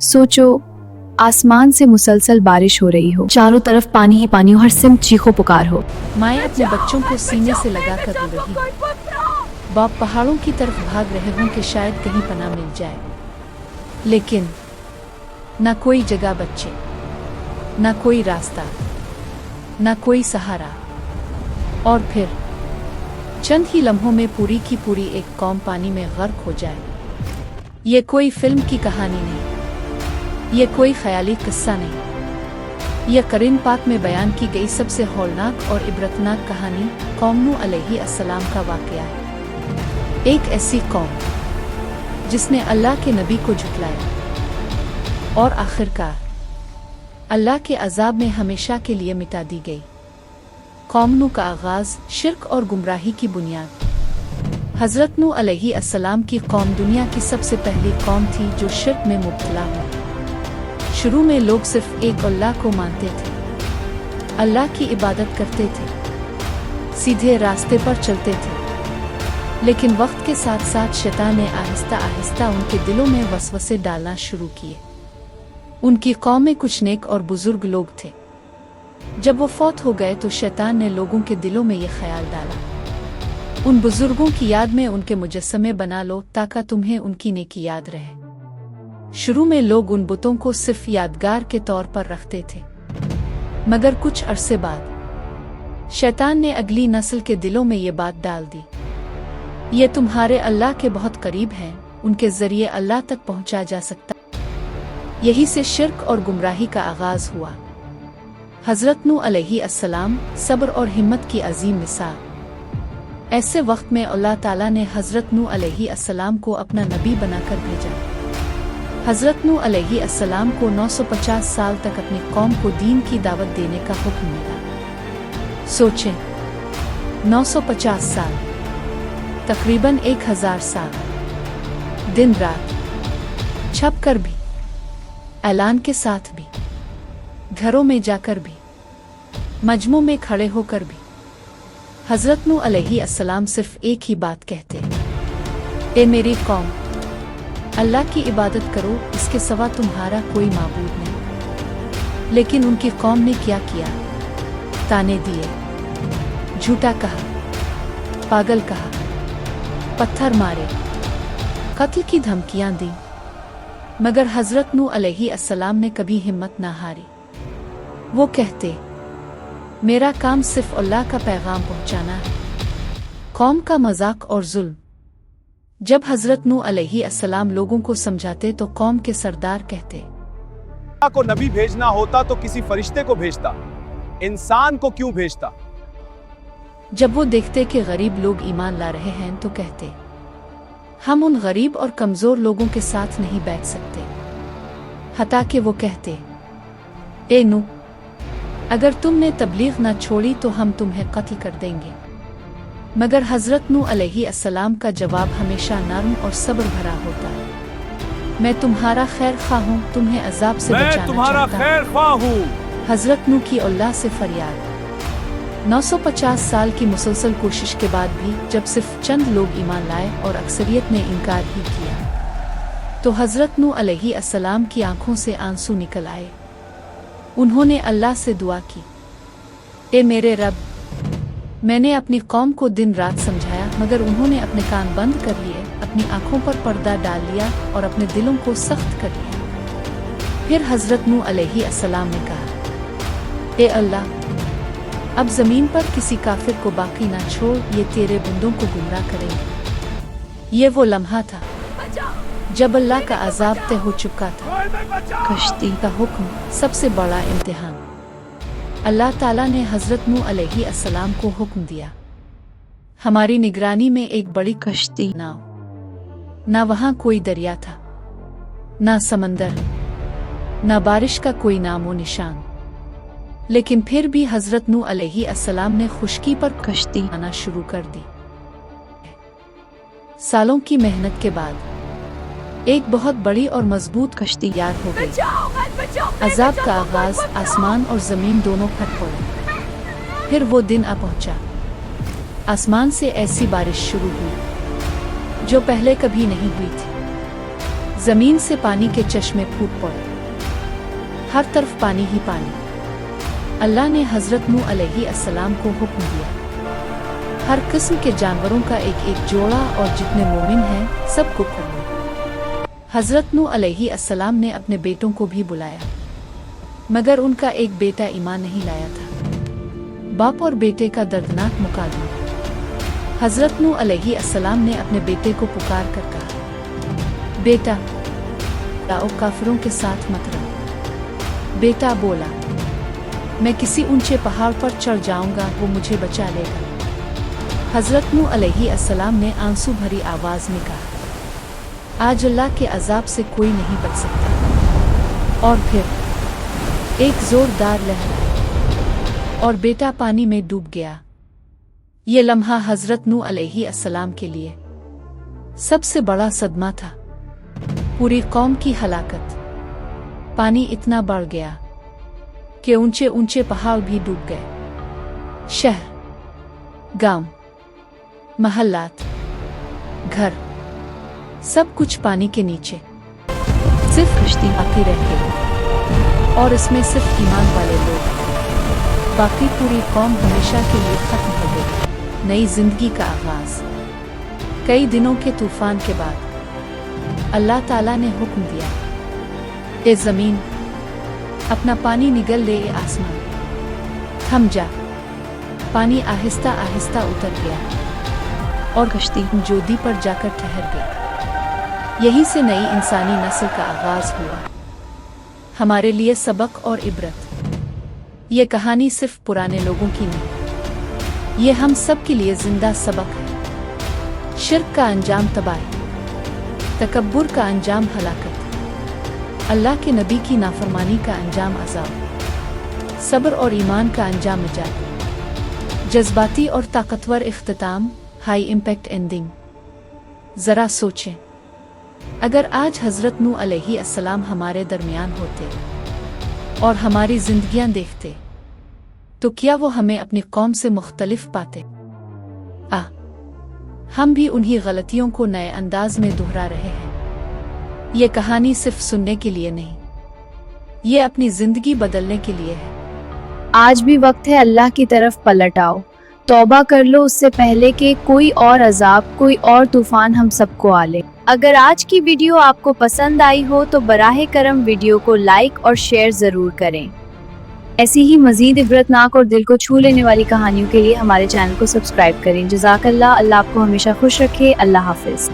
सोचो, आसमान से मुसलसल बारिश हो रही हो, चारों तरफ पानी ही पानी हो, हर सिमत चीखो पुकार हो। माएँ अपने बच्चों को सीने से लगाकर रो रही हो। बाप पहाड़ों की तरफ भाग रहे हों कि शायद कहीं पनाह मिल जाए, लेकिन ना कोई जगह बच्चे, ना कोई रास्ता, ना कोई सहारा। और फिर चंद ही लम्हों में पूरी की पूरी एक कौम पानी में गर्क हो जाए। ये कोई फिल्म की कहानी नहीं, ये कोई ख्याली किस्सा नहीं, यह कुरान पाक में बयान की गई सबसे हौलनाक और इबरतनाक कहानी कौम नूह अलैहिस्सलाम का वाक़या है। एक ऐसी कौम जिसने अल्लाह के नबी को झुठलाया और आखिरकार अल्लाह के अजाब में हमेशा के लिए मिटा दी गई। कौम नूह का आगाज़ शिर्क और गुमराही की बुनियाद। हज़रत नूह अलैहिस्सलाम की कौम दुनिया की सबसे पहली कौम थी जो शिर्क में मुब्तला हो। शुरू में लोग सिर्फ एक अल्लाह को मानते थे, अल्लाह की इबादत करते थे, सीधे रास्ते पर चलते थे। लेकिन वक्त के साथ साथ शैतान ने आहिस्ता आहिस्ता उनके दिलों में वसवसे डालना शुरू किए। उनकी कौम में कुछ नेक और बुजुर्ग लोग थे। जब वो फौत हो गए तो शैतान ने लोगों के दिलों में ये ख्याल डाला, उन बुजुर्गों की याद में उनके मुजस्समे बना लो ताकि तुम्हें उनकी नेकी याद रहे। शुरू में लोग उन बुतों को सिर्फ यादगार के तौर पर रखते थे, मगर कुछ अरसे बाद शैतान ने अगली नस्ल के दिलों में ये बात डाल दी, ये तुम्हारे अल्लाह के बहुत करीब हैं, उनके जरिए अल्लाह तक पहुंचा जा सकता। यही से शिर्क और गुमराही का आगाज हुआ। हज़रत नूह अलैहिस्सलाम सब्र और हिम्मत की अजीम मिसाल। ऐसे वक्त में अल्लाह ताला ने हज़रत नूह अलैहिस्सलाम को अपना नबी बनाकर भेजा। हज़रत नूह अलैहिस्सलाम को 950 साल तक अपनी कौम को दीन की दावत देने का हुक्म मिला। सोचें, 950 साल, तकरीबन 1000 साल, दिन रात, छप कर भी, ऐलान के साथ भी, घरों में जाकर भी, मजमू में खड़े होकर भी। हज़रत नूह अलैहिस्सलाम सिर्फ एक ही बात कहते, ए मेरी कौम, अल्लाह की इबादत करो, इसके सिवा तुम्हारा कोई माबूद नहीं। लेकिन उनकी कौम ने क्या किया? ताने दिए, झूठा कहा, पागल कहा, पत्थर मारे, कत्ल की धमकियां दी। मगर हज़रत नूह अलैहिस्सलाम ने कभी हिम्मत ना हारी। वो कहते, मेरा काम सिर्फ अल्लाह का पैगाम पहुंचाना है। कौम का मजाक और जुल्म। जब हज़रत नूह अलैहिस्सलाम लोगों को समझाते तो कौम के सरदार कहते, अल्लाह को नबी भेजना होता तो किसी फरिश्ते को भेजता, इंसान को क्यों भेजता? जब वो देखते कि गरीब लोग ईमान ला रहे हैं तो कहते, हम उन गरीब और कमजोर लोगों के साथ नहीं बैठ सकते। हता कि वो कहते, ए नूह, अगर तुमने तबलीग न छोड़ी तो हम तुम्हें कत्ल कर देंगे। मगर हज़रत नूह अलैहिस्सलाम का जवाब हमेशा नरम और सब्र भरा होता है। मैं तुम्हारा खैर ख्वाह हूँ, तुम्हें अजाब से बचाना चाहता हूँ। मैं तुम्हारा खैर ख्वाह हूँ। हज़रत नूह की अल्लाह से फरियाद। 950 साल की मुसलसल कोशिश के बाद भी जब सिर्फ चंद लोग ईमान लाए और अक्सरियत ने इनकार ही किया, तो हज़रत नूह अलैहिस्सलाम की आंखों से आंसू निकल आए। उन्होंने अल्लाह से दुआ की, ए मेरे रब, मैंने अपनी कौम को दिन रात समझाया मगर उन्होंने अपने कान बंद कर लिए, अपनी आंखों पर पर्दा डाल लिया और अपने दिलों को सख्त कर लिया। फिर हज़रत नूह अलैहिस्सलाम ने कहा, ए अल्लाह, अब ज़मीन पर किसी काफिर को बाकी ना छोड़, ये तेरे बंदों को गुमराह करेंगे। ये वो लम्हा था जब अल्लाह का अजाब तय हो चुका था। कश्ती का हुक्म, सबसे बड़ा इम्तिहान। अल्लाह ताला ने हज़रत नूह अलैहिस्सलाम को हुक्म दिया, हमारी निगरानी में एक बड़ी कश्ती नाव। ना वहाँ कोई दरिया था, ना समंदर, ना बारिश का कोई नामो निशान। लेकिन फिर भी हज़रत नूह अलैहिस्सलाम ने खुश्की पर कश्ती आना शुरू कर दी। सालों की मेहनत के बाद एक बहुत बड़ी और मजबूत कश्ती तैयार हो गई। अजाब का आगाज आसमान और जमीन दोनों फट पड़े। फिर वो दिन आ पहुंचा। आसमान से ऐसी बारिश शुरू हुई जो पहले कभी नहीं हुई थी। जमीन से पानी के चश्मे फूट पड़े, हर तरफ पानी ही पानी। अल्लाह ने हजरत नूह अलैहिस्सलाम को हुक्म दिया, हर किस्म के जानवरों का एक एक जोड़ा और जितने मोमिन हैं सबको खोलो। हजरत नूह अलैहिस्सलाम ने अपने बेटों को भी बुलाया, मगर उनका एक बेटा ईमान नहीं लाया था। बाप और बेटे का दर्दनाक मुकाबला। हजरत नूह अलैहिस्सलाम ने अपने बेटे को पुकार कर कहा, बेटा आओ काफिरों के साथ मत रहो। बेटा बोला, मैं किसी ऊंचे पहाड़ पर चढ़ जाऊंगा, वो मुझे बचा लेगा। हजरत नूह अलैहिस्सलाम ने आंसू भरी आवाज में कहा, आज अल्लाह के अजाब से कोई नहीं बच सकता। और फिर एक जोरदार लहर आई और बेटा पानी में डूब गया। ये लम्हा हजरत नूह अलैहिस्सलाम के लिए सबसे बड़ा सदमा था। पूरी कौम की हलाकत। पानी इतना बढ़ गया कि ऊंचे ऊंचे पहाड़ भी डूब गए। शहर, गांव, महल्लात, घर, सब कुछ पानी के नीचे। सिर्फ कश्ती बाकी रह गई और इसमें सिर्फ ईमान वाले लोग। बाकी पूरी कौम हमेशा के लिए खत्म हो गई। नई जिंदगी का आगाज। कई दिनों के तूफान के बाद अल्लाह ताला ने हुक्म दिया, ए जमीन अपना पानी निगल ले, ए आसमान थम जा। पानी आहिस्ता आहिस्ता उतर गया और कश्ती जोदी पर जाकर ठहर गई। यहीं से नई इंसानी नस्ल का आगाज हुआ। हमारे लिए सबक और इबरत। ये कहानी सिर्फ पुराने लोगों की नहीं, ये हम सब के लिए जिंदा सबक है। शिर्क का अंजाम तबाही, तकब्बुर का अंजाम हलाकत, अल्लाह के नबी की नाफरमानी का अंजाम अज़ाब, सब्र और ईमान का अंजाम निजात, जज्बाती और ताकतवर इख्तिताम, हाई इम्पैक्ट एंडिंग। जरा सोचें, अगर आज हजरत नूह अलैहिस्सलाम हमारे दरमियान होते और हमारी जिंदगियां देखते, तो क्या वो हमें अपनी कौम से मुख्तलिफ पाते? हम भी उन्हीं गलतियों को नए अंदाज में दोहरा रहे हैं। ये कहानी सिर्फ सुनने के लिए नहीं, ये अपनी जिंदगी बदलने के लिए है। आज भी वक्त है, अल्लाह की तरफ पलट आओ, तौबा कर लो उससे पहले कि कोई और अजाब, कोई और तूफान हम सबको आ ले। अगर आज की वीडियो आपको पसंद आई हो तो बराहे करम वीडियो को लाइक और शेयर जरूर करें। ऐसी ही मजीद इबरतनाक और दिल को छू लेने वाली कहानियों के लिए हमारे चैनल को सब्सक्राइब करें। जज़ाकल्लाह। अल्लाह आपको हमेशा खुश रखे। अल्लाह हाफिज।